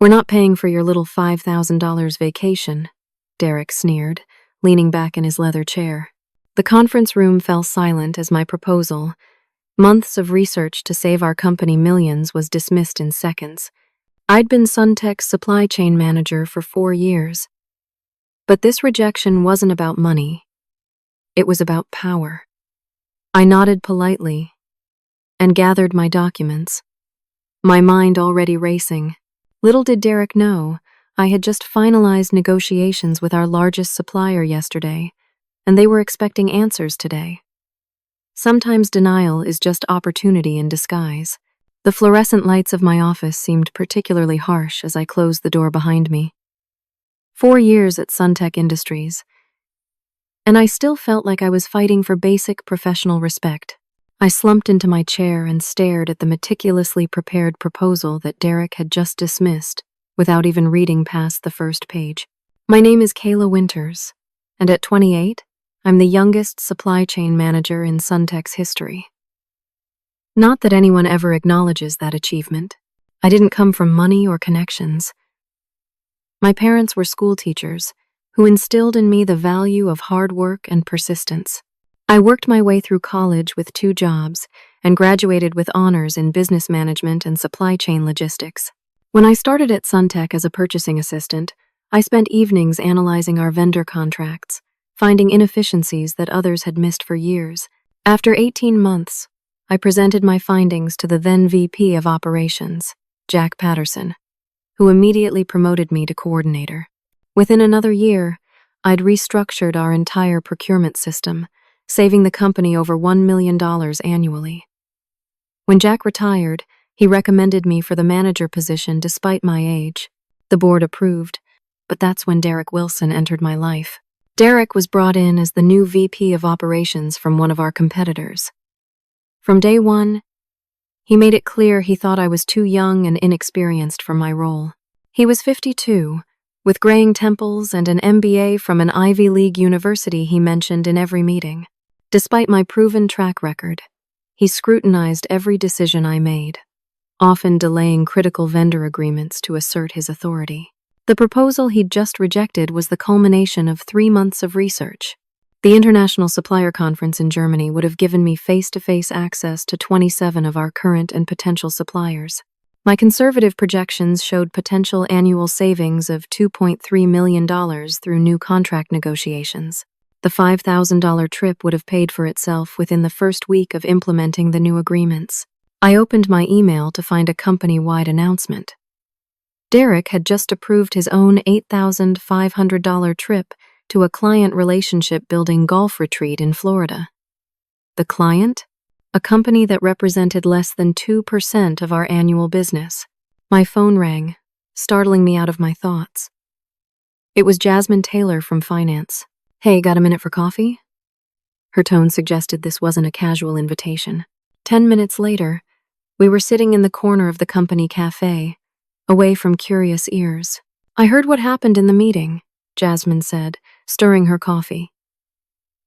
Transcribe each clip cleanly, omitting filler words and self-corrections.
"We're not paying for your little $5,000 vacation," Derek sneered, leaning back in his leather chair. The conference room fell silent as my proposal, months of research to save our company millions, was dismissed in seconds. I'd been Suntech's supply chain manager for 4 years. But this rejection wasn't about money. It was about power. I nodded politely and gathered my documents, my mind already racing. Little did Derek know, I had just finalized negotiations with our largest supplier yesterday, and they were expecting answers today. Sometimes denial is just opportunity in disguise. The fluorescent lights of my office seemed particularly harsh as I closed the door behind me. 4 years at Suntech Industries, and I still felt like I was fighting for basic professional respect. I slumped into my chair and stared at the meticulously prepared proposal that Derek had just dismissed without even reading past the first page. My name is Kayla Winters, and at 28, I'm the youngest supply chain manager in Suntech's history. Not that anyone ever acknowledges that achievement. I didn't come from money or connections. My parents were school teachers who instilled in me the value of hard work and persistence. I worked my way through college with 2 jobs and graduated with honors in business management and supply chain logistics. When I started at Suntech as a purchasing assistant, I spent evenings analyzing our vendor contracts, finding inefficiencies that others had missed for years. After 18 months, I presented my findings to the then VP of Operations, Jack Patterson, who immediately promoted me to coordinator. Within another year, I'd restructured our entire procurement system, saving the company over $1 million annually. When Jack retired, he recommended me for the manager position despite my age. The board approved, but that's when Derek Wilson entered my life. Derek was brought in as the new VP of Operations from one of our competitors. From day one, he made it clear he thought I was too young and inexperienced for my role. He was 52, with graying temples and an MBA from an Ivy League university he mentioned in every meeting. Despite my proven track record, he scrutinized every decision I made, often delaying critical vendor agreements to assert his authority. The proposal he'd just rejected was the culmination of 3 months of research. The International Supplier Conference in Germany would have given me face-to-face access to 27 of our current and potential suppliers. My conservative projections showed potential annual savings of $2.3 million through new contract negotiations. The $5,000 trip would have paid for itself within the first week of implementing the new agreements. I opened my email to find a company-wide announcement. Derek had just approved his own $8,500 trip to a client relationship-building golf retreat in Florida. The client? A company that represented less than 2% of our annual business. My phone rang, startling me out of my thoughts. It was Jasmine Taylor from finance. "Hey, got a minute for coffee?" Her tone suggested this wasn't a casual invitation. 10 minutes later, we were sitting in the corner of the company cafe, away from curious ears. "I heard what happened in the meeting," Jasmine said, stirring her coffee.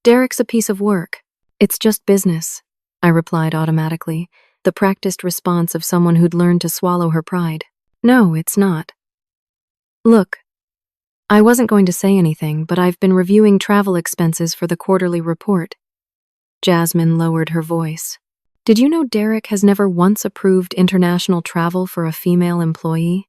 "Derek's a piece of work. It's just business," I replied automatically, the practiced response of someone who'd learned to swallow her pride. "No, it's not. Look, I wasn't going to say anything, but I've been reviewing travel expenses for the quarterly report." Jasmine lowered her voice. "Did you know Derek has never once approved international travel for a female employee?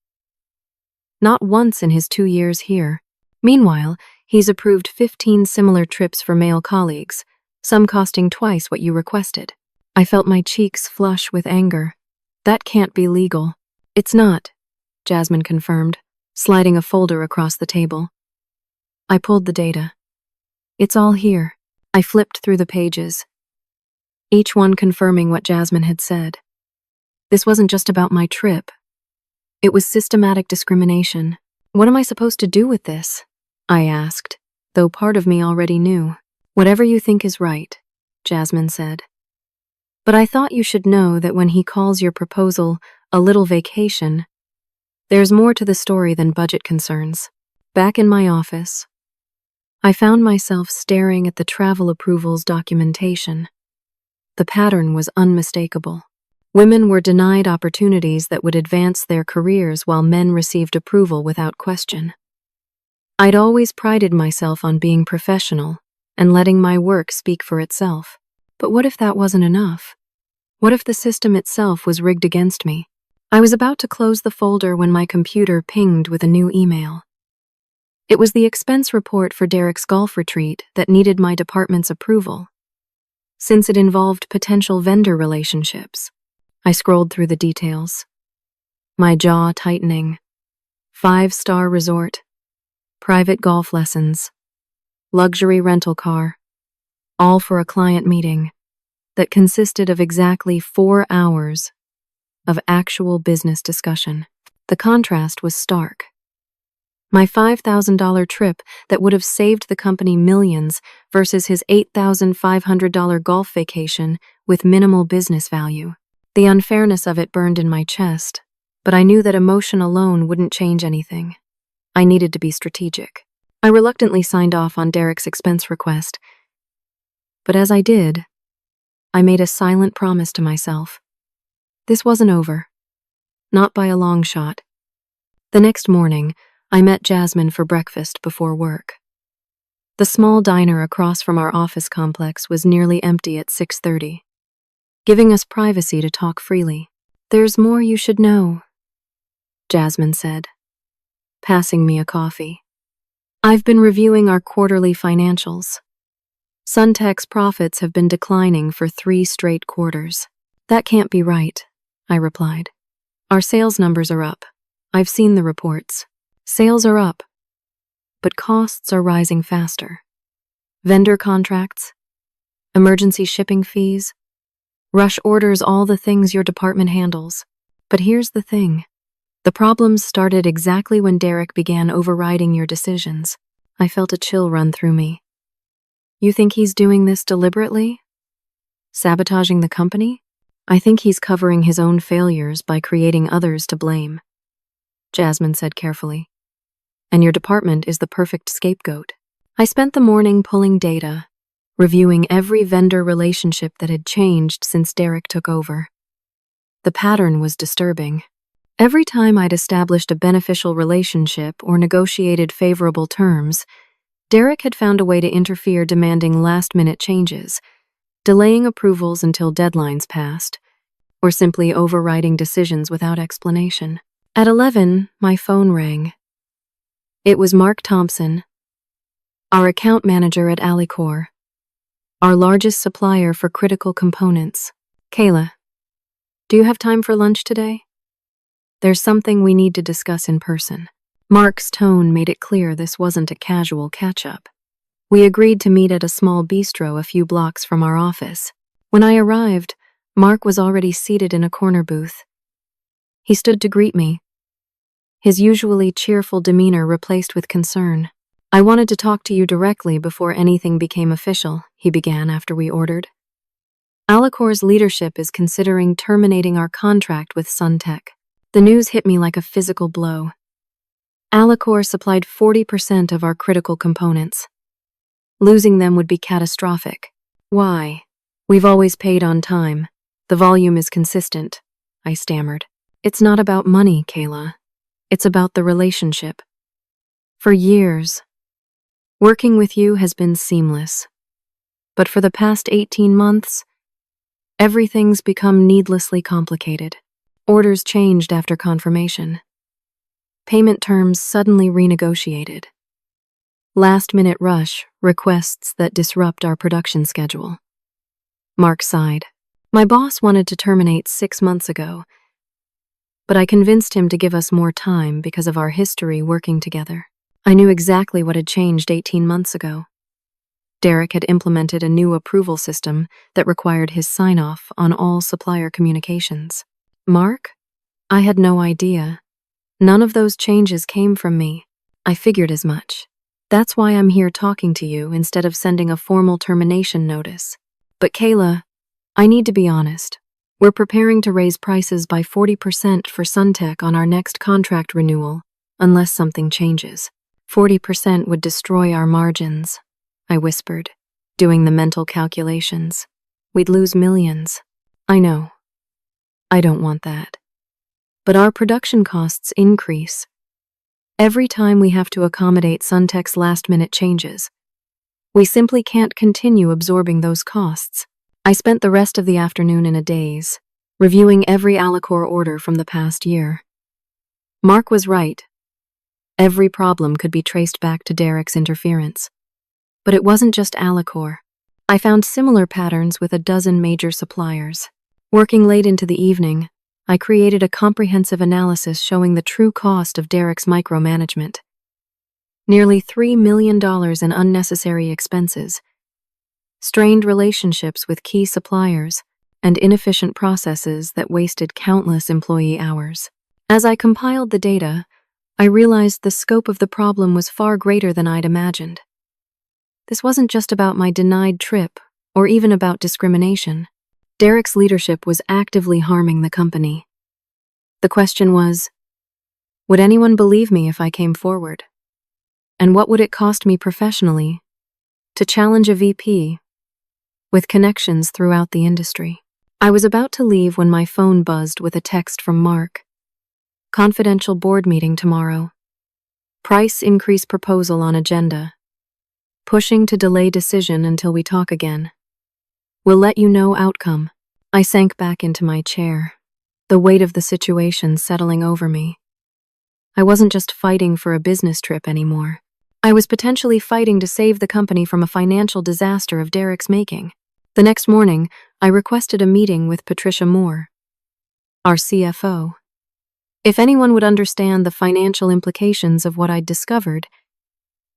Not once in his 2 years here. Meanwhile, he's approved 15 similar trips for male colleagues, some costing twice what you requested." I felt my cheeks flush with anger. "That can't be legal." "It's not," Jasmine confirmed, sliding a folder across the table. I pulled the data. "It's all here." I flipped through the pages, each one confirming what Jasmine had said. This wasn't just about my trip. It was systematic discrimination. "What am I supposed to do with this?" I asked, though part of me already knew. "Whatever you think is right," Jasmine said. "But I thought you should know that when he calls your proposal a little vacation, there's more to the story than budget concerns." Back in my office, I found myself staring at the travel approvals documentation. The pattern was unmistakable. Women were denied opportunities that would advance their careers while men received approval without question. I'd always prided myself on being professional and letting my work speak for itself. But what if that wasn't enough? What if the system itself was rigged against me? I was about to close the folder when my computer pinged with a new email. It was the expense report for Derek's golf retreat that needed my department's approval, since it involved potential vendor relationships. I scrolled through the details, my jaw tightening. 5-star resort, private golf lessons, luxury rental car, all for a client meeting that consisted of exactly 4 hours of actual business discussion. The contrast was stark. My $5,000 trip that would have saved the company millions versus his $8,500 golf vacation with minimal business value. The unfairness of it burned in my chest, but I knew that emotion alone wouldn't change anything. I needed to be strategic. I reluctantly signed off on Derek's expense request, but as I did, I made a silent promise to myself. This wasn't over. Not by a long shot. The next morning, I met Jasmine for breakfast before work. The small diner across from our office complex was nearly empty at 6:30, giving us privacy to talk freely. "There's more you should know," Jasmine said, passing me a coffee. "I've been reviewing our quarterly financials. Suntech's profits have been declining for 3 straight quarters." "That can't be right," I replied. "Our sales numbers are up. I've seen the reports. Sales are up, but costs are rising faster. Vendor contracts, emergency shipping fees, rush orders, all the things your department handles. But here's the thing. The problems started exactly when Derek began overriding your decisions." I felt a chill run through me. "You think he's doing this deliberately? Sabotaging the company?" "I think he's covering his own failures by creating others to blame," Jasmine said carefully. "And your department is the perfect scapegoat." I spent the morning pulling data, reviewing every vendor relationship that had changed since Derek took over. The pattern was disturbing. Every time I'd established a beneficial relationship or negotiated favorable terms, Derek had found a way to interfere, demanding last-minute changes, delaying approvals until deadlines passed, or simply overriding decisions without explanation. At 11, my phone rang. It was Mark Thompson, our account manager at Alicor, our largest supplier for critical components. "Kayla, do you have time for lunch today? There's something we need to discuss in person." Mark's tone made it clear this wasn't a casual catch-up. We agreed to meet at a small bistro a few blocks from our office. When I arrived, Mark was already seated in a corner booth. He stood to greet me, his usually cheerful demeanor replaced with concern. "I wanted to talk to you directly before anything became official," he began after we ordered. "Alicor's leadership is considering terminating our contract with Suntech." The news hit me like a physical blow. Alicor supplied 40% of our critical components. Losing them would be catastrophic. "Why? We've always paid on time. The volume is consistent," I stammered. "It's not about money, Kayla. It's about the relationship. For years, working with you has been seamless. But for the past 18 months, everything's become needlessly complicated. Orders changed after confirmation. Payment terms suddenly renegotiated. Last-minute rush requests that disrupt our production schedule." Mark sighed. "My boss wanted to terminate 6 months ago, but I convinced him to give us more time because of our history working together. I knew exactly what had changed 18 months ago. Derek had implemented a new approval system that required his sign-off on all supplier communications." "Mark? I had no idea. None of those changes came from me." "I figured as much. That's why I'm here talking to you instead of sending a formal termination notice. But Kayla, I need to be honest. We're preparing to raise prices by 40% for Suntech on our next contract renewal, unless something changes. 40% would destroy our margins," I whispered, doing the mental calculations. "We'd lose millions." "I know. I don't want that. But our production costs increase. Every time we have to accommodate Suntech's last-minute changes, we simply can't continue absorbing those costs. I spent the rest of the afternoon in a daze, reviewing every Alicorp order from the past year. Mark was right. Every problem could be traced back to Derek's interference. But it wasn't just Alicorp. I found similar patterns with a dozen major suppliers. Working late into the evening, I created a comprehensive analysis showing the true cost of Derek's micromanagement. Nearly $3 million in unnecessary expenses, strained relationships with key suppliers, and inefficient processes that wasted countless employee hours. As I compiled the data, I realized the scope of the problem was far greater than I'd imagined. This wasn't just about my denied trip, or even about discrimination. Derek's leadership was actively harming the company. The question was, would anyone believe me if I came forward? And what would it cost me professionally to challenge a VP with connections throughout the industry? I was about to leave when my phone buzzed with a text from Mark. Confidential board meeting tomorrow. Price increase proposal on agenda. Pushing to delay decision until we talk again. We'll let you know outcome. I sank back into my chair, the weight of the situation settling over me. I wasn't just fighting for a business trip anymore. I was potentially fighting to save the company from a financial disaster of Derek's making. The next morning, I requested a meeting with Patricia Moore, our CFO. If anyone would understand the financial implications of what I'd discovered,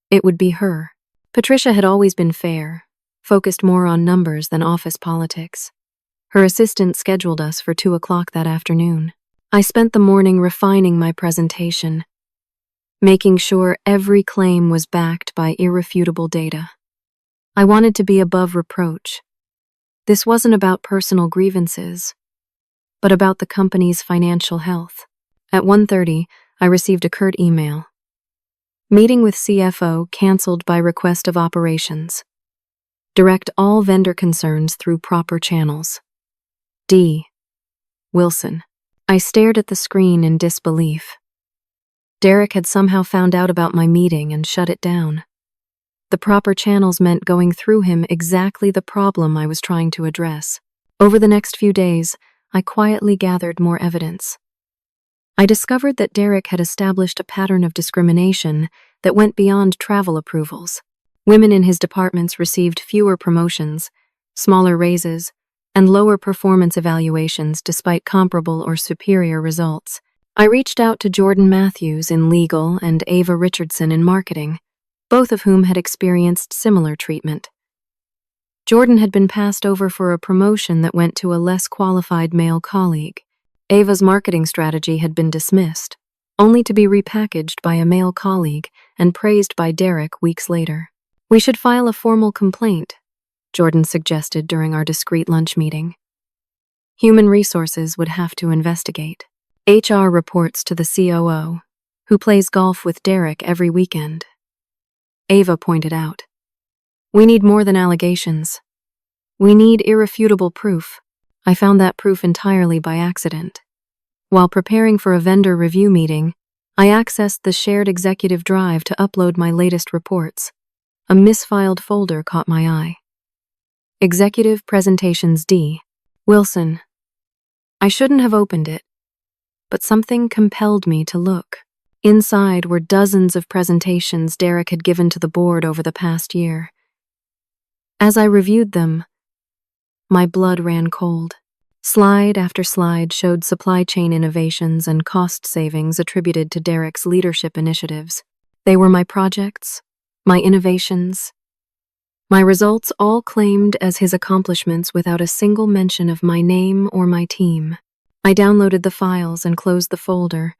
it would be her. Patricia had always been fair, focused more on numbers than office politics. Her assistant scheduled us for 2 o'clock that afternoon. I spent the morning refining my presentation, making sure every claim was backed by irrefutable data. I wanted to be above reproach. This wasn't about personal grievances, but about the company's financial health. At 1:30, I received a curt email. Meeting with CFO canceled by request of operations. Direct all vendor concerns through proper channels. D. Wilson. I stared at the screen in disbelief. Derek had somehow found out about my meeting and shut it down. The proper channels meant going through him exactly the problem I was trying to address. Over the next few days, I quietly gathered more evidence. I discovered that Derek had established a pattern of discrimination that went beyond travel approvals. Women in his departments received fewer promotions, smaller raises, and lower performance evaluations despite comparable or superior results. I reached out to Jordan Matthews in legal and Ava Richardson in marketing, both of whom had experienced similar treatment. Jordan had been passed over for a promotion that went to a less qualified male colleague. Ava's marketing strategy had been dismissed, only to be repackaged by a male colleague and praised by Derek weeks later. We should file a formal complaint, Jordan suggested during our discreet lunch meeting. Human Resources would have to investigate. HR reports to the COO, who plays golf with Derek every weekend. Ava pointed out, "We need more than allegations. We need irrefutable proof." I found that proof entirely by accident. While preparing for a vendor review meeting, I accessed the shared executive drive to upload my latest reports. A misfiled folder caught my eye. Executive Presentations D. Wilson. I shouldn't have opened it, but something compelled me to look. Inside were dozens of presentations Derek had given to the board over the past year. As I reviewed them, my blood ran cold. Slide after slide showed supply chain innovations and cost savings attributed to Derek's leadership initiatives. They were my projects, my innovations, my results, all claimed as his accomplishments without a single mention of my name or my team. I downloaded the files and closed the folder,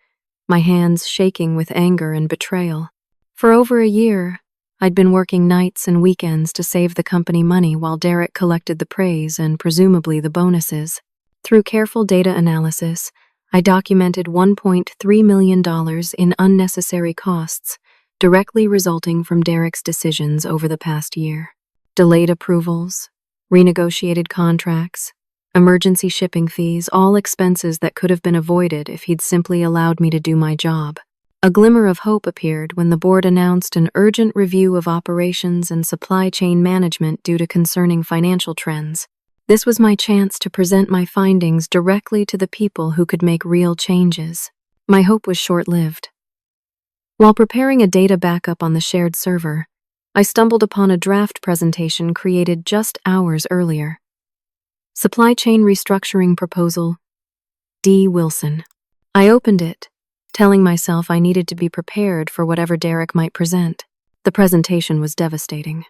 my hands shaking with anger and betrayal. For over a year, I'd been working nights and weekends to save the company money while Derek collected the praise and presumably the bonuses. Through careful data analysis, I documented $1.3 million in unnecessary costs, directly resulting from Derek's decisions over the past year. Delayed approvals, renegotiated contracts, emergency shipping fees, all expenses that could have been avoided if he'd simply allowed me to do my job. A glimmer of hope appeared when the board announced an urgent review of operations and supply chain management due to concerning financial trends. This was my chance to present my findings directly to the people who could make real changes. My hope was short-lived. While preparing a data backup on the shared server, I stumbled upon a draft presentation created just hours earlier. Supply Chain Restructuring Proposal, D. Wilson. I opened it, telling myself I needed to be prepared for whatever Derek might present. The presentation was devastating.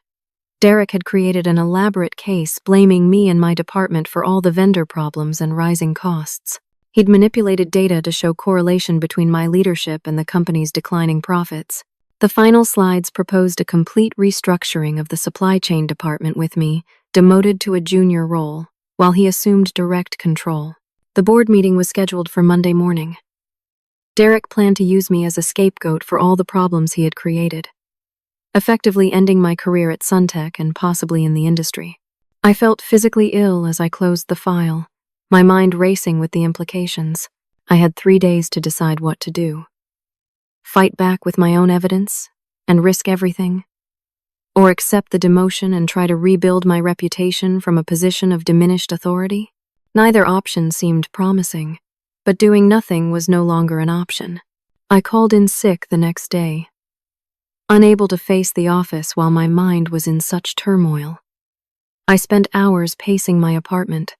Derek had created an elaborate case blaming me and my department for all the vendor problems and rising costs. He'd manipulated data to show correlation between my leadership and the company's declining profits. The final slides proposed a complete restructuring of the supply chain department with me, demoted to a junior role, while he assumed direct control. The board meeting was scheduled for Monday morning. Derek planned to use me as a scapegoat for all the problems he had created, effectively ending my career at Suntech and possibly in the industry. I felt physically ill as I closed the file, my mind racing with the implications. I had 3 days to decide what to do. Fight back with my own evidence and risk everything, or accept the demotion and try to rebuild my reputation from a position of diminished authority. Neither option seemed promising, but doing nothing was no longer an option. I called in sick the next day, unable to face the office while my mind was in such turmoil. I spent hours pacing my apartment,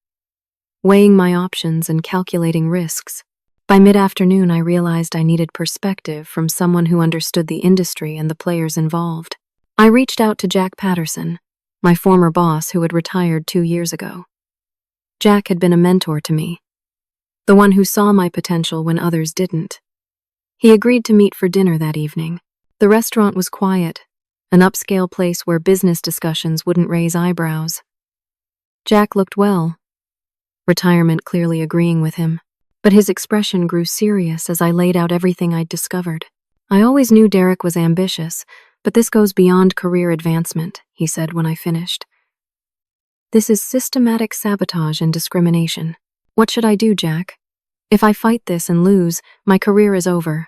weighing my options and calculating risks. By mid-afternoon, I realized I needed perspective from someone who understood the industry and the players involved. I reached out to Jack Patterson, my former boss who had retired 2 years ago. Jack had been a mentor to me, the one who saw my potential when others didn't. He agreed to meet for dinner that evening. The restaurant was quiet, an upscale place where business discussions wouldn't raise eyebrows. Jack looked well, retirement clearly agreeing with him, but his expression grew serious as I laid out everything I'd discovered. I always knew Derek was ambitious, but this goes beyond career advancement, he said when I finished. This is systematic sabotage and discrimination. What should I do, Jack? If I fight this and lose, my career is over.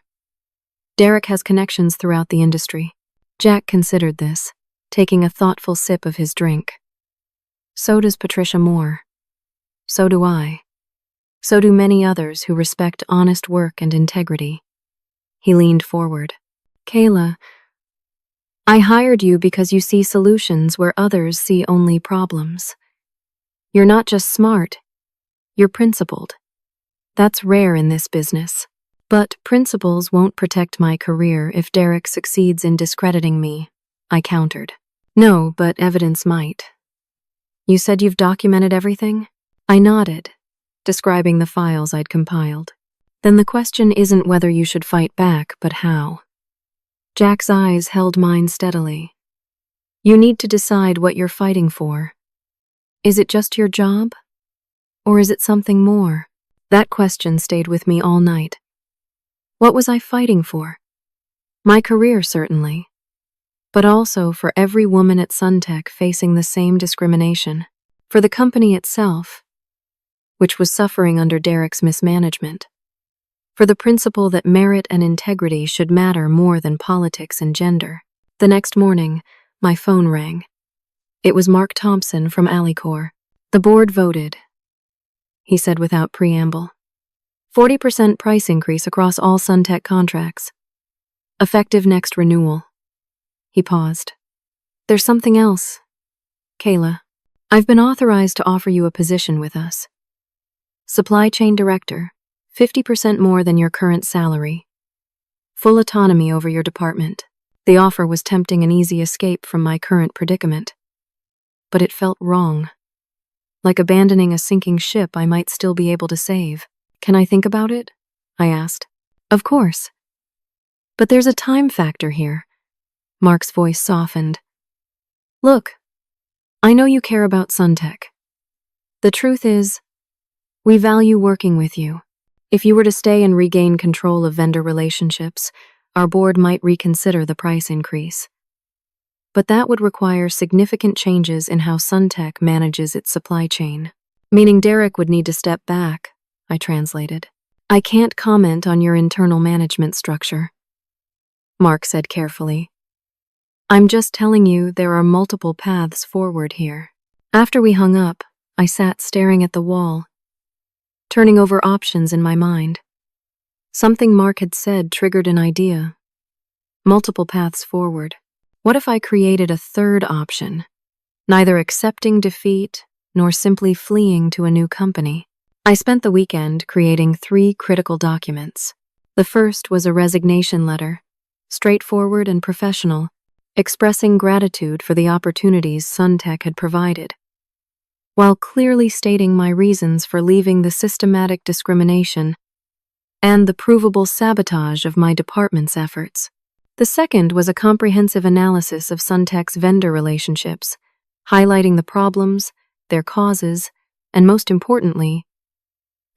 Derek has connections throughout the industry. Jack considered this, taking a thoughtful sip of his drink. So does Patricia Moore. So do I. So do many others who respect honest work and integrity. He leaned forward. Kayla, I hired you because you see solutions where others see only problems. You're not just smart, you're principled. That's rare in this business. But principles won't protect my career if Derek succeeds in discrediting me, I countered. No, but evidence might. You said you've documented everything? I nodded, describing the files I'd compiled. Then the question isn't whether you should fight back, but how. Jack's eyes held mine steadily. You need to decide what you're fighting for. Is it just your job? Or is it something more? That question stayed with me all night. What was I fighting for? My career, certainly, but also for every woman at Suntech facing the same discrimination, for the company itself, which was suffering under Derek's mismanagement, for the principle that merit and integrity should matter more than politics and gender. The next morning, my phone rang. It was Mark Thompson from Alicorp. The board voted, he said without preamble. 40% price increase across all Suntech contracts. Effective next renewal. He paused. There's something else, Kayla. I've been authorized to offer you a position with us. Supply Chain Director, 50% more than your current salary. Full autonomy over your department. The offer was tempting an easy escape from my current predicament. But it felt wrong. Like abandoning a sinking ship I might still be able to save. Can I think about it? I asked. Of course. But there's a time factor here. Mark's voice softened. Look, I know you care about Suntech. The truth is, we value working with you. If you were to stay and regain control of vendor relationships, our board might reconsider the price increase. But that would require significant changes in how Suntech manages its supply chain. Meaning Derek would need to step back, I translated. I can't comment on your internal management structure, Mark said carefully. I'm just telling you there are multiple paths forward here. After we hung up, I sat staring at the wall, turning over options in my mind. Something Mark had said triggered an idea. Multiple paths forward. What if I created a third option? Neither accepting defeat nor simply fleeing to a new company. I spent the weekend creating 3 critical documents. The first was a resignation letter, straightforward and professional, expressing gratitude for the opportunities Suntech had provided, while clearly stating my reasons for leaving the systematic discrimination and the provable sabotage of my department's efforts. The second was a comprehensive analysis of Suntech's vendor relationships, highlighting the problems, their causes, and most importantly,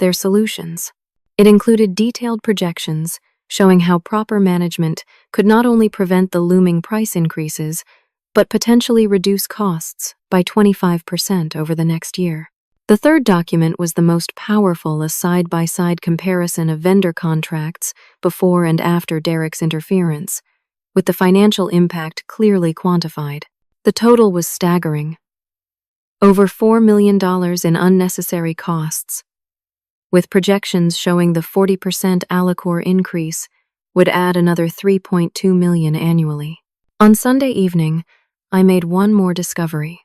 their solutions. It included detailed projections showing how proper management could not only prevent the looming price increases, but potentially reduce costs by 25% over the next year. The third document was the most powerful, a side-by-side comparison of vendor contracts before and after Derek's interference, with the financial impact clearly quantified. The total was staggering. Over $4 million in unnecessary costs, with projections showing the 40% Alicorp increase would add another $3.2 million annually. On Sunday evening, I made one more discovery.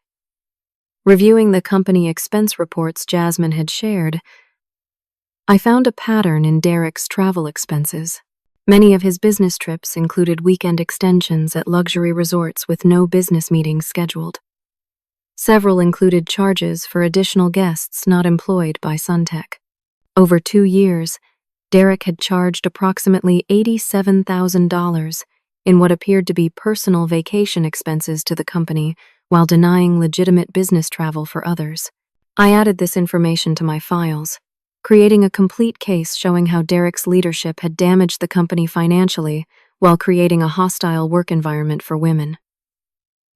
Reviewing the company expense reports Jasmine had shared, I found a pattern in Derek's travel expenses. Many of his business trips included weekend extensions at luxury resorts with no business meetings scheduled. Several included charges for additional guests not employed by Suntech. Over 2 years, Derek had charged approximately $87,000 in what appeared to be personal vacation expenses to the company while denying legitimate business travel for others. I added this information to my files, creating a complete case showing how Derek's leadership had damaged the company financially while creating a hostile work environment for women.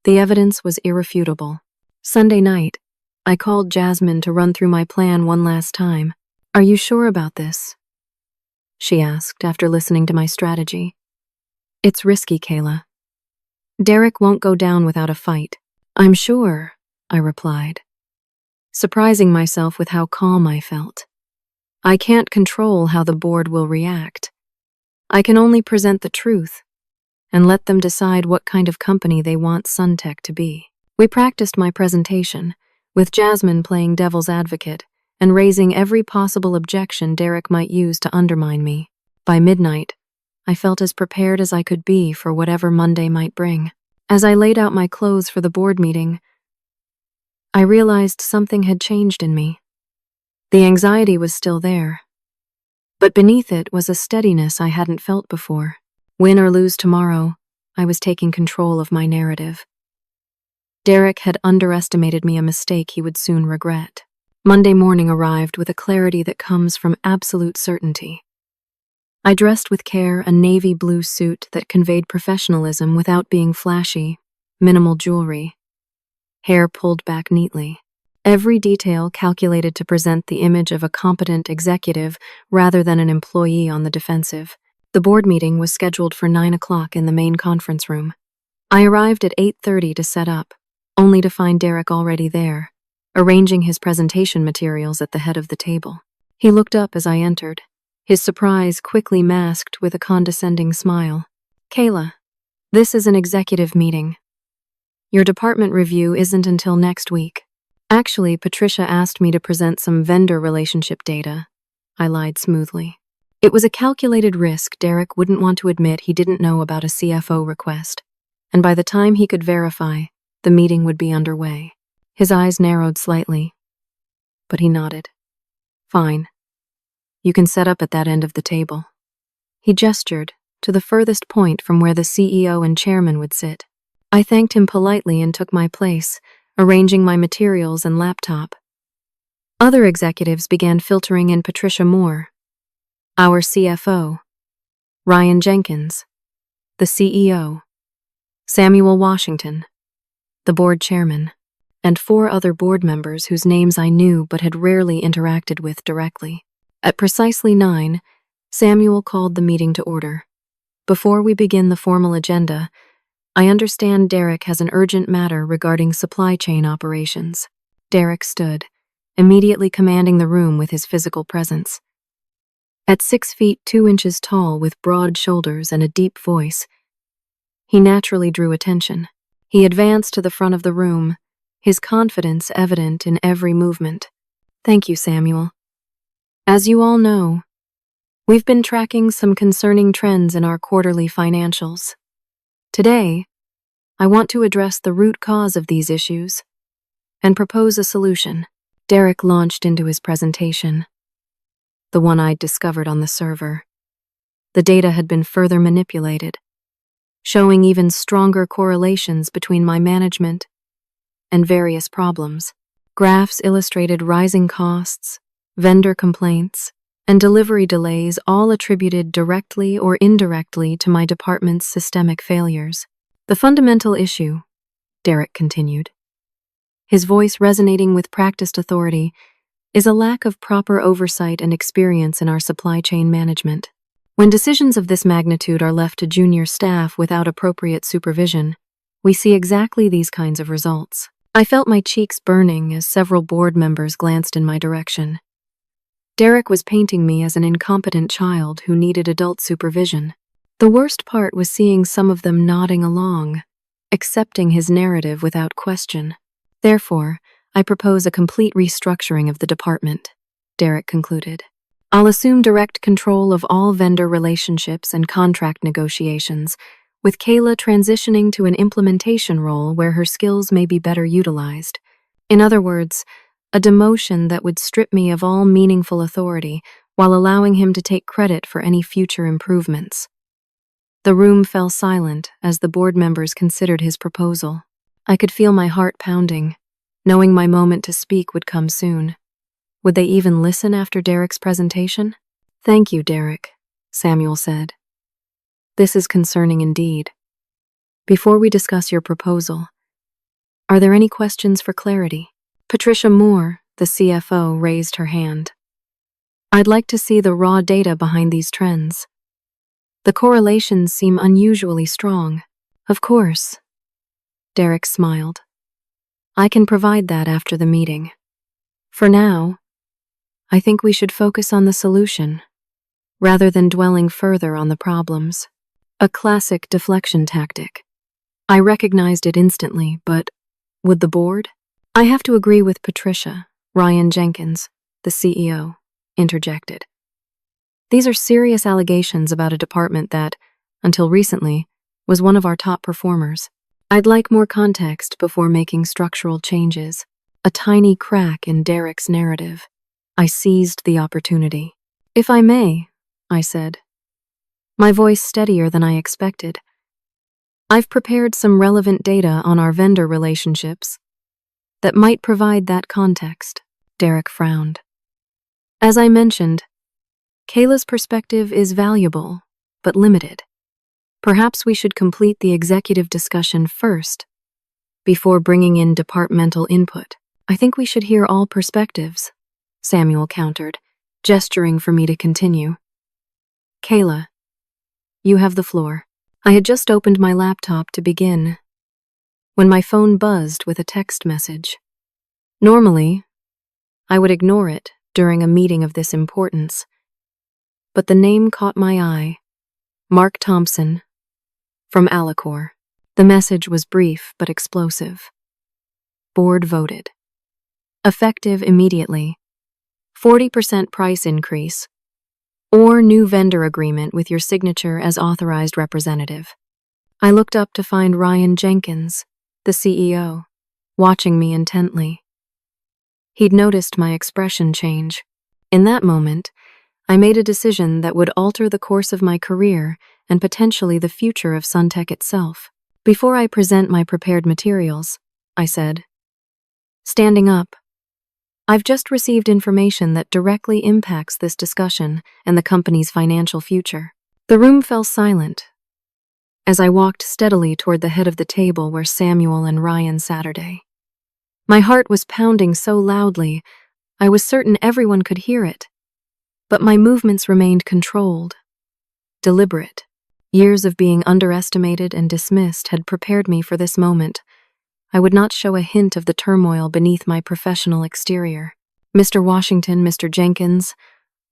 The evidence was irrefutable. Sunday night, I called Jasmine to run through my plan one last time. Are you sure about this? She asked after listening to my strategy. It's risky, Kayla. Derek won't go down without a fight. I'm sure, I replied, surprising myself with how calm I felt. I can't control how the board will react. I can only present the truth and let them decide what kind of company they want Suntech to be. We practiced my presentation, with Jasmine playing devil's advocate and raising every possible objection Derek might use to undermine me. By midnight, I felt as prepared as I could be for whatever Monday might bring. As I laid out my clothes for the board meeting, I realized something had changed in me. The anxiety was still there, but beneath it was a steadiness I hadn't felt before. Win or lose tomorrow, I was taking control of my narrative. Derek had underestimated me, a mistake he would soon regret. Monday morning arrived with a clarity that comes from absolute certainty. I dressed with care, a navy blue suit that conveyed professionalism without being flashy, minimal jewelry, hair pulled back neatly. Every detail calculated to present the image of a competent executive rather than an employee on the defensive. The board meeting was scheduled for 9 o'clock in the main conference room. I arrived at 8:30 to set up, only to find Derek already there, arranging his presentation materials at the head of the table. He looked up as I entered, his surprise quickly masked with a condescending smile. Kayla, this is an executive meeting. Your department review isn't until next week. Actually, Patricia asked me to present some vendor relationship data. I lied smoothly. It was a calculated risk Derek wouldn't want to admit he didn't know about a CFO request, and by the time he could verify, the meeting would be underway. His eyes narrowed slightly, but he nodded. Fine. You can set up at that end of the table. He gestured to the furthest point from where the CEO and chairman would sit. I thanked him politely and took my place, arranging my materials and laptop. Other executives began filtering in: Patricia Moore, our CFO, Ryan Jenkins, the CEO, Samuel Washington, the board chairman. and 4 other board members whose names I knew but had rarely interacted with directly. At precisely 9, Samuel called the meeting to order. Before we begin the formal agenda, I understand Derek has an urgent matter regarding supply chain operations. Derek stood, immediately commanding the room with his physical presence. At 6 feet 2 inches tall with broad shoulders and a deep voice, he naturally drew attention. He advanced to the front of the room, his confidence evident in every movement. Thank you, Samuel. As you all know, we've been tracking some concerning trends in our quarterly financials. Today, I want to address the root cause of these issues and propose a solution. Derek launched into his presentation, the one I'd discovered on the server. The data had been further manipulated, showing even stronger correlations between my management and various problems. Graphs illustrated rising costs, vendor complaints, and delivery delays, all attributed directly or indirectly to my department's systemic failures. The fundamental issue, Derek continued, his voice resonating with practiced authority, is a lack of proper oversight and experience in our supply chain management. When decisions of this magnitude are left to junior staff without appropriate supervision, we see exactly these kinds of results. I felt my cheeks burning as several board members glanced in my direction. Derek was painting me as an incompetent child who needed adult supervision. The worst part was seeing some of them nodding along, accepting his narrative without question. Therefore, I propose a complete restructuring of the department, Derek concluded. I'll assume direct control of all vendor relationships and contract negotiations, with Kayla transitioning to an implementation role where her skills may be better utilized. In other words, a demotion that would strip me of all meaningful authority while allowing him to take credit for any future improvements. The room fell silent as the board members considered his proposal. I could feel my heart pounding, knowing my moment to speak would come soon. Would they even listen after Derek's presentation? Thank you, Derek, Samuel said. This is concerning indeed. Before we discuss your proposal, are there any questions for clarity? Patricia Moore, the CFO, raised her hand. I'd like to see the raw data behind these trends. The correlations seem unusually strong. Of course. Derek smiled. I can provide that after the meeting. For now, I think we should focus on the solution, rather than dwelling further on the problems. A classic deflection tactic. I recognized it instantly, but would the board? I have to agree with Patricia, Ryan Jenkins, the CEO, interjected. These are serious allegations about a department that, until recently, was one of our top performers. I'd like more context before making structural changes. A tiny crack in Derek's narrative. I seized the opportunity. If I may, I said, my voice steadier than I expected. I've prepared some relevant data on our vendor relationships that might provide that context. Derek frowned. As I mentioned, Kayla's perspective is valuable, but limited. Perhaps we should complete the executive discussion first, before bringing in departmental input. I think we should hear all perspectives, Samuel countered, gesturing for me to continue. Kayla, you have the floor. I had just opened my laptop to begin, when my phone buzzed with a text message. Normally, I would ignore it during a meeting of this importance, but the name caught my eye. Mark Thompson, from Alicor. The message was brief but explosive. Board voted. Effective immediately. 40% price increase, or new vendor agreement with your signature as authorized representative. I looked up to find Ryan Jenkins, the CEO, watching me intently. He'd noticed my expression change. In that moment, I made a decision that would alter the course of my career and potentially the future of Suntech itself. Before I present my prepared materials, I said, standing up, I've just received information that directly impacts this discussion and the company's financial future. The room fell silent as I walked steadily toward the head of the table where Samuel and Ryan sat. My heart was pounding so loudly, I was certain everyone could hear it. But my movements remained controlled, deliberate. Years of being underestimated and dismissed had prepared me for this moment. I would not show a hint of the turmoil beneath my professional exterior. "Mr. Washington, Mr. Jenkins,"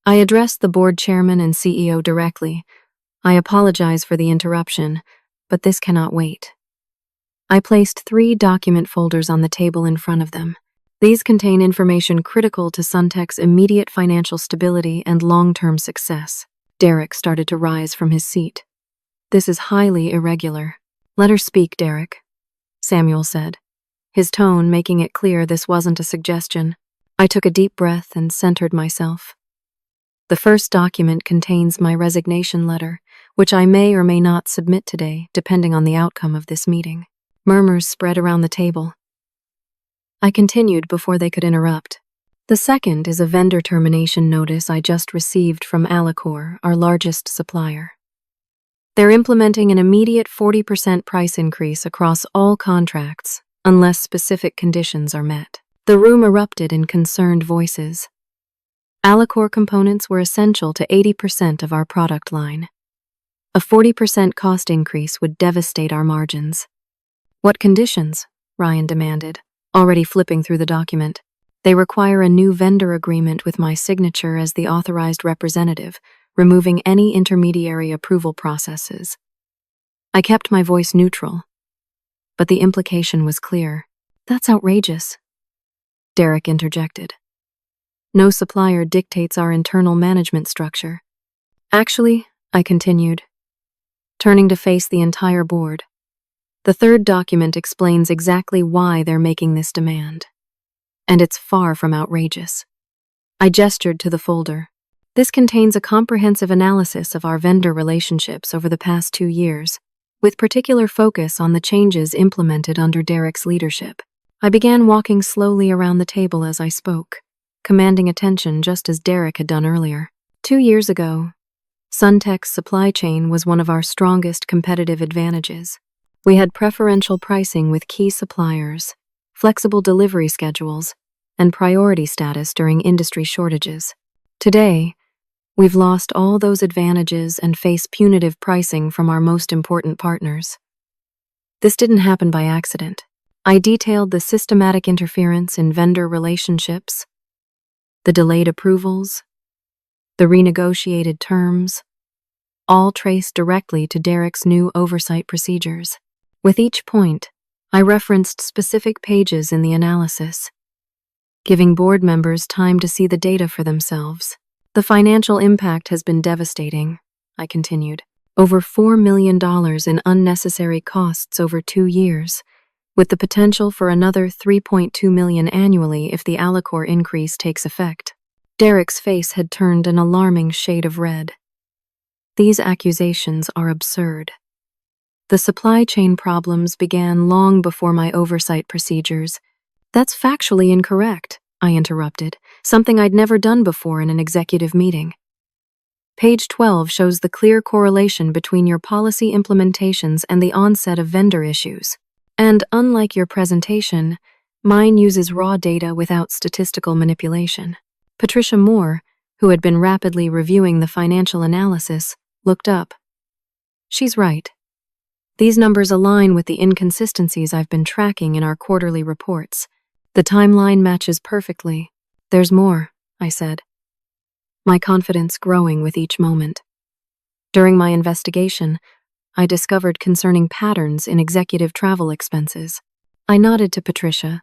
I addressed the board chairman and CEO directly. "I apologize for the interruption, but this cannot wait." I placed 3 document folders on the table in front of them. These contain information critical to Suntech's immediate financial stability and long-term success. Derek started to rise from his seat. "This is highly irregular." "Let her speak, Derek," Samuel said, his tone making it clear this wasn't a suggestion. I took a deep breath and centered myself. The first document contains my resignation letter, which I may or may not submit today, depending on the outcome of this meeting. Murmurs spread around the table. I continued before they could interrupt. "The second is a vendor termination notice I just received from Alicor, our largest supplier. They're implementing an immediate 40% price increase across all contracts, unless specific conditions are met." The room erupted in concerned voices. Alicor components were essential to 80% of our product line. A 40% cost increase would devastate our margins. "What conditions?" Ryan demanded, already flipping through the document. "They require a new vendor agreement with my signature as the authorized representative, removing any intermediary approval processes." I kept my voice neutral, but the implication was clear. "That's outrageous," Derek interjected. "No supplier dictates our internal management structure." "Actually," I continued, turning to face the entire board, "the third document explains exactly why they're making this demand. And it's far from outrageous." I gestured to the folder. "This contains a comprehensive analysis of our vendor relationships over the past 2 years, with particular focus on the changes implemented under Derek's leadership." I began walking slowly around the table as I spoke, commanding attention just as Derek had done earlier. 2 years ago, Suntech's supply chain was one of our strongest competitive advantages. We had preferential pricing with key suppliers, flexible delivery schedules, and priority status during industry shortages. Today, we've lost all those advantages and face punitive pricing from our most important partners. This didn't happen by accident. I detailed the systematic interference in vendor relationships, the delayed approvals, the renegotiated terms, all traced directly to Derek's new oversight procedures. With each point, I referenced specific pages in the analysis, giving board members time to see the data for themselves. "The financial impact has been devastating," I continued. "Over $4 million in unnecessary costs over 2 years. With the potential for another $3.2 million annually if the Alicor increase takes effect." Derek's face had turned an alarming shade of red. "These accusations are absurd. The supply chain problems began long before my oversight procedures." "That's factually incorrect," I interrupted, something I'd never done before in an executive meeting. "Page 12 shows the clear correlation between your policy implementations and the onset of vendor issues. And unlike your presentation, mine uses raw data without statistical manipulation." Patricia Moore, who had been rapidly reviewing the financial analysis, looked up. "She's right. These numbers align with the inconsistencies I've been tracking in our quarterly reports. The timeline matches perfectly." "There's more," I said, my confidence growing with each moment. "During my investigation, I discovered concerning patterns in executive travel expenses." I nodded to Patricia,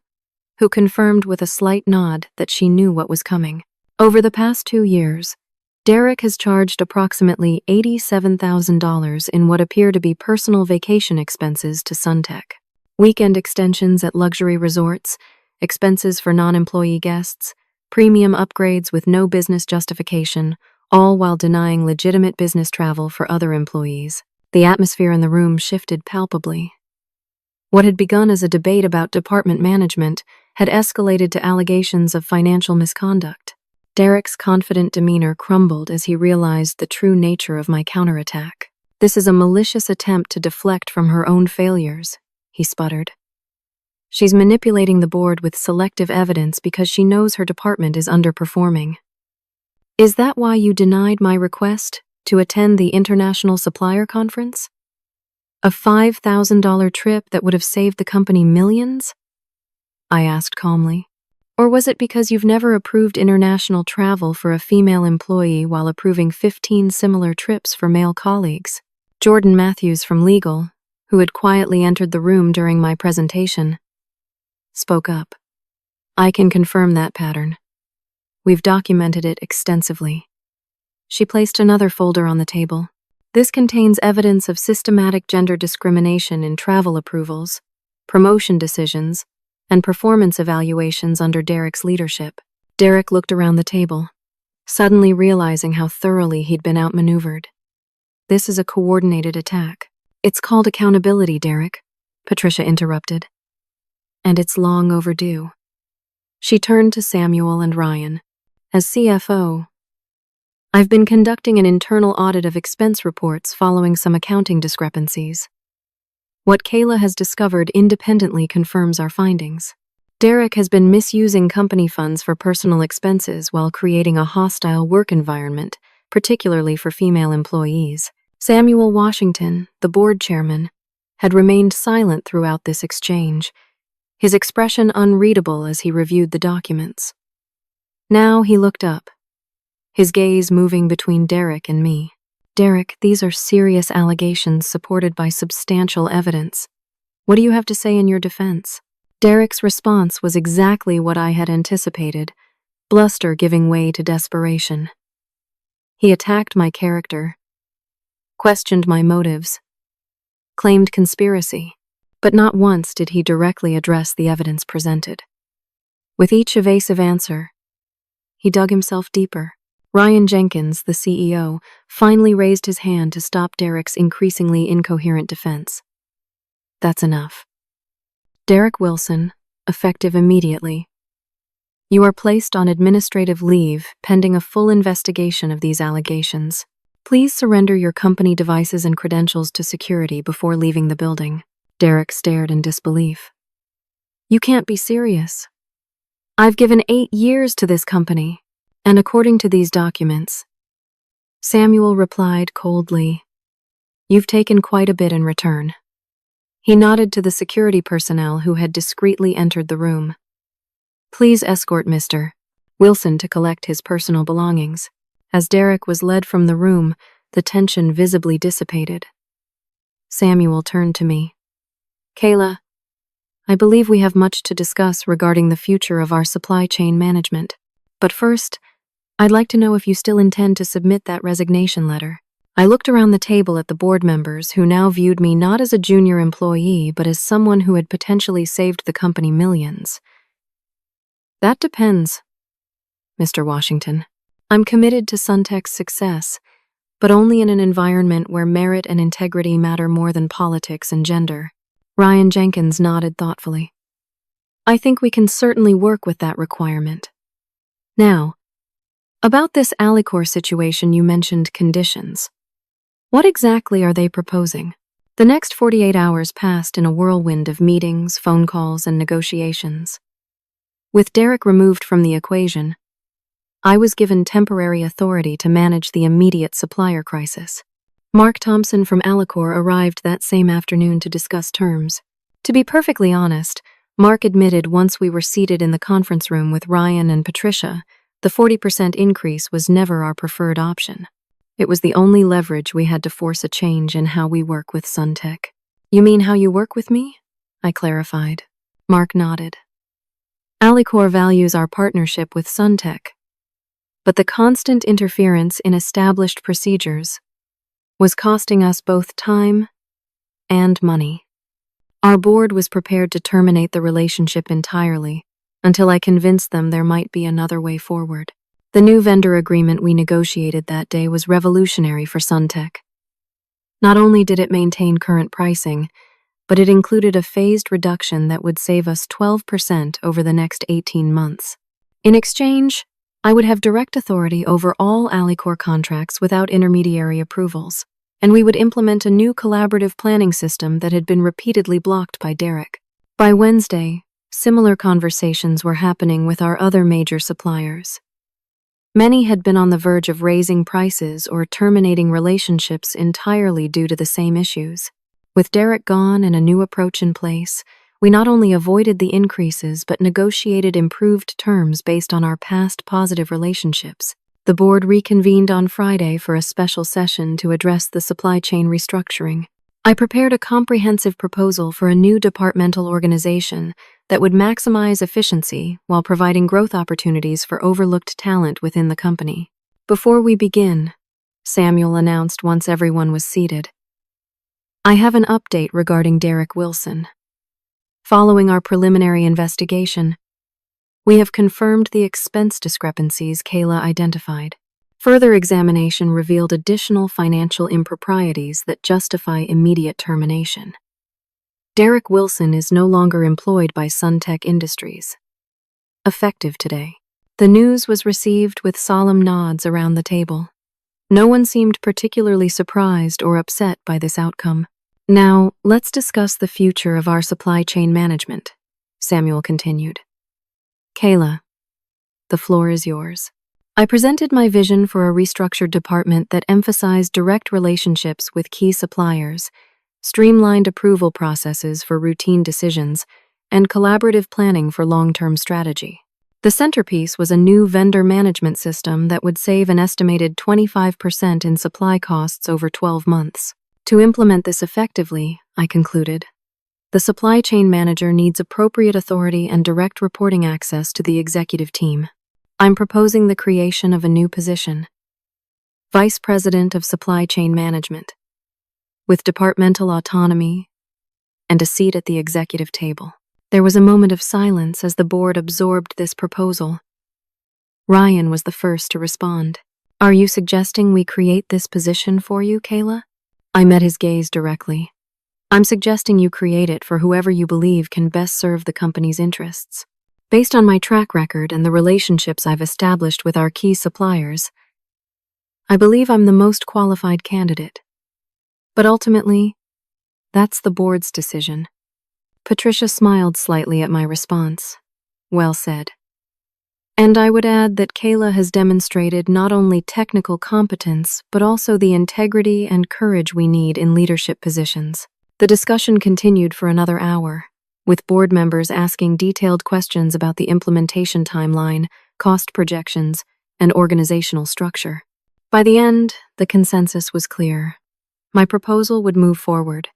who confirmed with a slight nod that she knew what was coming. "Over the past 2 years, Derek has charged approximately $87,000 in what appear to be personal vacation expenses to Suntech. Weekend extensions at luxury resorts, expenses for non-employee guests, premium upgrades with no business justification, all while denying legitimate business travel for other employees." The atmosphere in the room shifted palpably. What had begun as a debate about department management had escalated to allegations of financial misconduct. Derek's confident demeanor crumbled as he realized the true nature of my counterattack. "This is a malicious attempt to deflect from her own failures," he sputtered. She's manipulating the board with selective evidence because she knows her department is underperforming. Is that why you denied my request to attend the International Supplier Conference? A $5,000 trip that would have saved the company millions? I asked calmly. Or was it because you've never approved international travel for a female employee while approving 15 similar trips for male colleagues? Jordan Matthews from Legal, who had quietly entered the room during my presentation, spoke up. I can confirm that pattern. We've documented it extensively. She placed another folder on the table. This contains evidence of systematic gender discrimination in travel approvals, promotion decisions, and performance evaluations under Derek's leadership. Derek looked around the table, suddenly realizing how thoroughly he'd been outmaneuvered. This is a coordinated attack. It's called accountability, Derek, Patricia interrupted. And it's long overdue. She turned to Samuel and Ryan. As CFO, I've been conducting an internal audit of expense reports following some accounting discrepancies. What Kayla has discovered independently confirms our findings. Derek has been misusing company funds for personal expenses while creating a hostile work environment, particularly for female employees. Samuel Washington, the board chairman, had remained silent throughout this exchange, his expression unreadable as he reviewed the documents. Now he looked up, his gaze moving between Derek and me. Derek, these are serious allegations supported by substantial evidence. What do you have to say in your defense? Derek's response was exactly what I had anticipated, bluster giving way to desperation. He attacked my character, questioned my motives, claimed conspiracy, but not once did he directly address the evidence presented. With each evasive answer, he dug himself deeper. Ryan Jenkins, the CEO, finally raised his hand to stop Derek's increasingly incoherent defense. That's enough. Derek Wilson, effective immediately. You are placed on administrative leave pending a full investigation of these allegations. Please surrender your company devices and credentials to security before leaving the building. Derek stared in disbelief. You can't be serious. I've given 8 years to this company. And according to these documents, Samuel replied coldly, You've taken quite a bit in return. He nodded to the security personnel who had discreetly entered the room. Please escort Mr. Wilson to collect his personal belongings. As Derek was led from the room, the tension visibly dissipated. Samuel turned to me. Kayla, I believe we have much to discuss regarding the future of our supply chain management. But first, I'd like to know if you still intend to submit that resignation letter. I looked around the table at the board members who now viewed me not as a junior employee, but as someone who had potentially saved the company millions. That depends, Mr. Washington. I'm committed to Suntech's success, but only in an environment where merit and integrity matter more than politics and gender. Ryan Jenkins nodded thoughtfully. I think we can certainly work with that requirement. Now, about this Alicorp situation, you mentioned conditions. What exactly are they proposing? The next 48 hours passed in a whirlwind of meetings, phone calls, and negotiations. With Derek removed from the equation, I was given temporary authority to manage the immediate supplier crisis. Mark Thompson from Alicorp arrived that same afternoon to discuss terms. To be perfectly honest, Mark admitted once we were seated in the conference room with Ryan and Patricia, the 40% increase was never our preferred option. It was the only leverage we had to force a change in how we work with Suntech. You mean how you work with me? I clarified. Mark nodded. Alicorp values our partnership with Suntech, but the constant interference in established procedures was costing us both time and money. Our board was prepared to terminate the relationship entirely until I convinced them there might be another way forward. The new vendor agreement we negotiated that day was revolutionary for Suntech. Not only did it maintain current pricing, but it included a phased reduction that would save us 12% over the next 18 months. In exchange, I would have direct authority over all Alicorp contracts without intermediary approvals, and we would implement a new collaborative planning system that had been repeatedly blocked by Derek. By Wednesday, similar conversations were happening with our other major suppliers. Many had been on the verge of raising prices or terminating relationships entirely due to the same issues. With Derek gone and a new approach in place, we not only avoided the increases but negotiated improved terms based on our past positive relationships. The board reconvened on Friday for a special session to address the supply chain restructuring. I prepared a comprehensive proposal for a new departmental organization that would maximize efficiency while providing growth opportunities for overlooked talent within the company. Before we begin, Samuel announced once everyone was seated, I have an update regarding Derek Wilson. Following our preliminary investigation, we have confirmed the expense discrepancies Kayla identified. Further examination revealed additional financial improprieties that justify immediate termination. Derek Wilson is no longer employed by Suntech Industries. Effective today. The news was received with solemn nods around the table. No one seemed particularly surprised or upset by this outcome. Now, let's discuss the future of our supply chain management, Samuel continued. Kayla, the floor is yours. I presented my vision for a restructured department that emphasized direct relationships with key suppliers, streamlined approval processes for routine decisions, and collaborative planning for long-term strategy. The centerpiece was a new vendor management system that would save an estimated 25% in supply costs over 12 months. To implement this effectively, I concluded, the supply chain manager needs appropriate authority and direct reporting access to the executive team. I'm proposing the creation of a new position, Vice President of Supply Chain Management, with departmental autonomy and a seat at the executive table. There was a moment of silence as the board absorbed this proposal. Ryan was the first to respond. Are you suggesting we create this position for you, Kayla? I met his gaze directly. I'm suggesting you create it for whoever you believe can best serve the company's interests. Based on my track record and the relationships I've established with our key suppliers, I believe I'm the most qualified candidate. But ultimately, that's the board's decision. Patricia smiled slightly at my response. Well said. And I would add that Kayla has demonstrated not only technical competence, but also the integrity and courage we need in leadership positions. The discussion continued for another hour, with board members asking detailed questions about the implementation timeline, cost projections, and organizational structure. By the end, the consensus was clear. My proposal would move forward,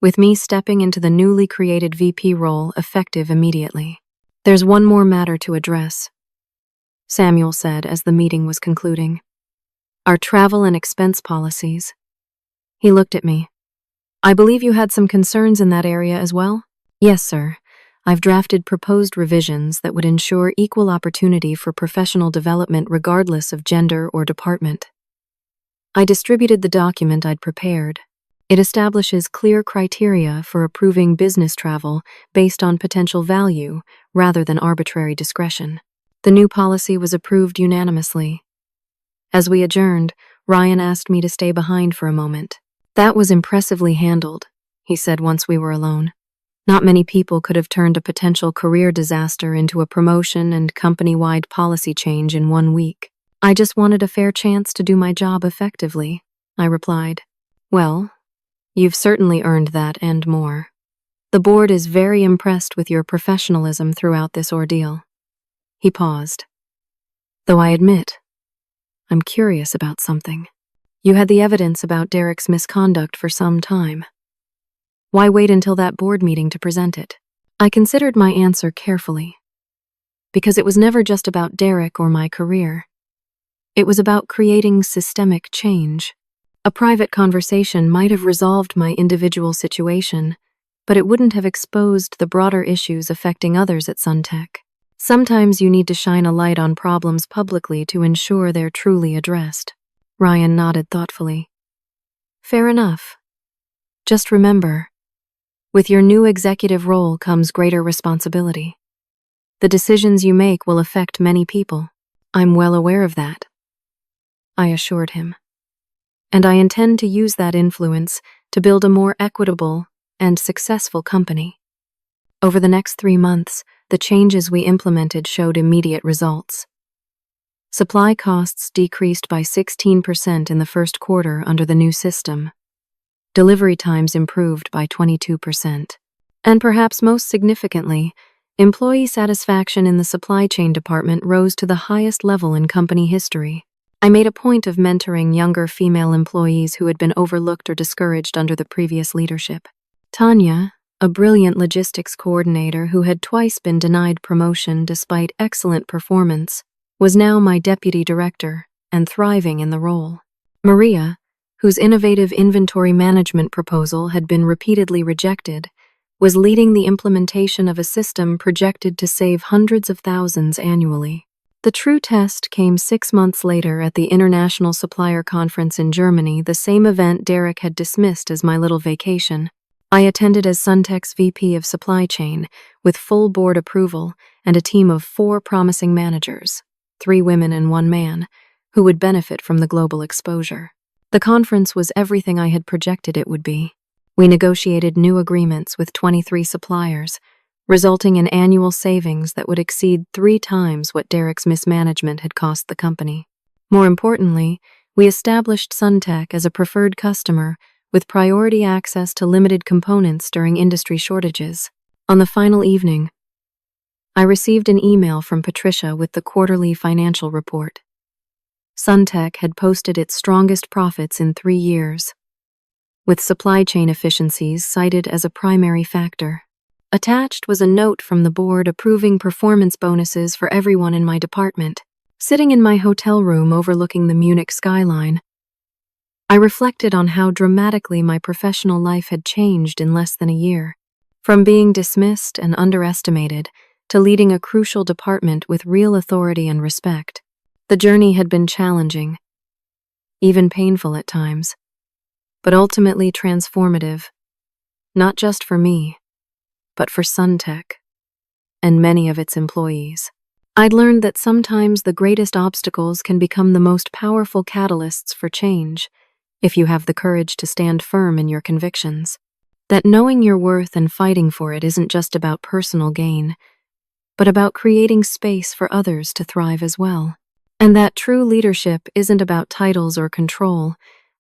with me stepping into the newly created VP role effective immediately. There's one more matter to address, Samuel said as the meeting was concluding. Our travel and expense policies. He looked at me. I believe you had some concerns in that area as well? Yes, sir. I've drafted proposed revisions that would ensure equal opportunity for professional development regardless of gender or department. I distributed the document I'd prepared. It establishes clear criteria for approving business travel based on potential value rather than arbitrary discretion. The new policy was approved unanimously. As we adjourned, Ryan asked me to stay behind for a moment. That was impressively handled, he said once we were alone. Not many people could have turned a potential career disaster into a promotion and company-wide policy change in 1 week. I just wanted a fair chance to do my job effectively, I replied. Well, you've certainly earned that and more. The board is very impressed with your professionalism throughout this ordeal. He paused. Though I admit, I'm curious about something. You had the evidence about Derek's misconduct for some time. Why wait until that board meeting to present it? I considered my answer carefully. Because it was never just about Derek or my career. It was about creating systemic change. A private conversation might have resolved my individual situation, but it wouldn't have exposed the broader issues affecting others at Suntech. Sometimes you need to shine a light on problems publicly to ensure they're truly addressed. Ryan nodded thoughtfully. Fair enough. Just remember, with your new executive role comes greater responsibility. The decisions you make will affect many people. I'm well aware of that, I assured him. And I intend to use that influence to build a more equitable and successful company. Over the next 3 months, the changes we implemented showed immediate results. Supply costs decreased by 16% in the first quarter under the new system. Delivery times improved by 22%. And perhaps most significantly, employee satisfaction in the supply chain department rose to the highest level in company history. I made a point of mentoring younger female employees who had been overlooked or discouraged under the previous leadership. Tanya, a brilliant logistics coordinator who had twice been denied promotion despite excellent performance, was now my deputy director and thriving in the role. Maria, whose innovative inventory management proposal had been repeatedly rejected, was leading the implementation of a system projected to save hundreds of thousands annually. The true test came 6 months later at the International Supplier Conference in Germany, the same event Derek had dismissed as my little vacation. I attended as Suntech's VP of Supply Chain, with full board approval and a team of 4 promising managers, 3 women and 1 man, who would benefit from the global exposure. The conference was everything I had projected it would be. We negotiated new agreements with 23 suppliers, resulting in annual savings that would exceed 3 times what Derek's mismanagement had cost the company. More importantly, we established Suntech as a preferred customer with priority access to limited components during industry shortages. On the final evening, I received an email from Patricia with the quarterly financial report. Suntech had posted its strongest profits in 3 years, with supply chain efficiencies cited as a primary factor. Attached was a note from the board approving performance bonuses for everyone in my department. Sitting in my hotel room overlooking the Munich skyline, I reflected on how dramatically my professional life had changed in less than a year. From being dismissed and underestimated to leading a crucial department with real authority and respect. The journey had been challenging, even painful at times, but ultimately transformative, not just for me, but for Suntech and many of its employees. I'd learned that sometimes the greatest obstacles can become the most powerful catalysts for change if you have the courage to stand firm in your convictions. That knowing your worth and fighting for it isn't just about personal gain, but about creating space for others to thrive as well. And that true leadership isn't about titles or control,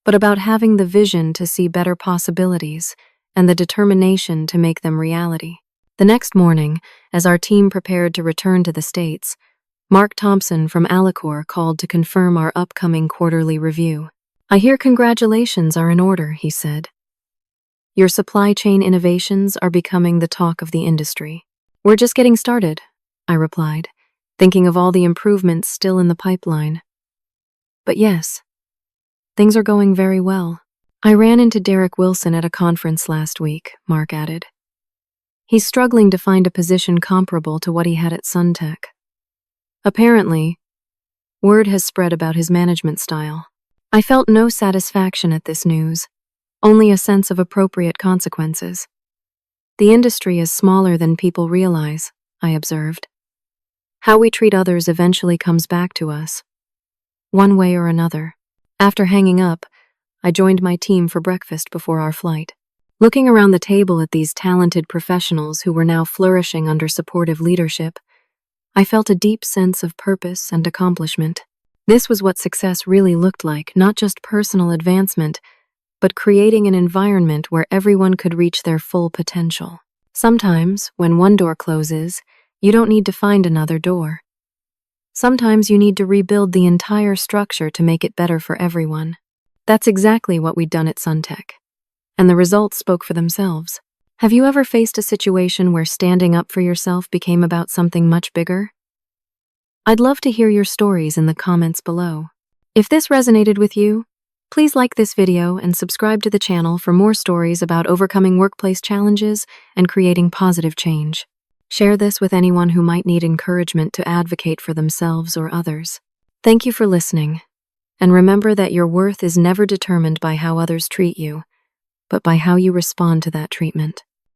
but about having the vision to see better possibilities and the determination to make them reality. The next morning, as our team prepared to return to the States, Mark Thompson from Alicorp called to confirm our upcoming quarterly review. "I hear congratulations are in order," he said. "Your supply chain innovations are becoming the talk of the industry." "We're just getting started," I replied, thinking of all the improvements still in the pipeline. "But yes, things are going very well." "I ran into Derek Wilson at a conference last week," Mark added. "He's struggling to find a position comparable to what he had at Suntech. Apparently, word has spread about his management style." I felt no satisfaction at this news, only a sense of appropriate consequences. "The industry is smaller than people realize," I observed. "How we treat others eventually comes back to us, one way or another." After hanging up, I joined my team for breakfast before our flight. Looking around the table at these talented professionals who were now flourishing under supportive leadership, I felt a deep sense of purpose and accomplishment. This was what success really looked like, not just personal advancement, but creating an environment where everyone could reach their full potential. Sometimes, when one door closes, you don't need to find another door. Sometimes you need to rebuild the entire structure to make it better for everyone. That's exactly what we'd done at Suntech, and the results spoke for themselves. Have you ever faced a situation where standing up for yourself became about something much bigger? I'd love to hear your stories in the comments below. If this resonated with you, please like this video and subscribe to the channel for more stories about overcoming workplace challenges and creating positive change. Share this with anyone who might need encouragement to advocate for themselves or others. Thank you for listening, and remember that your worth is never determined by how others treat you, but by how you respond to that treatment.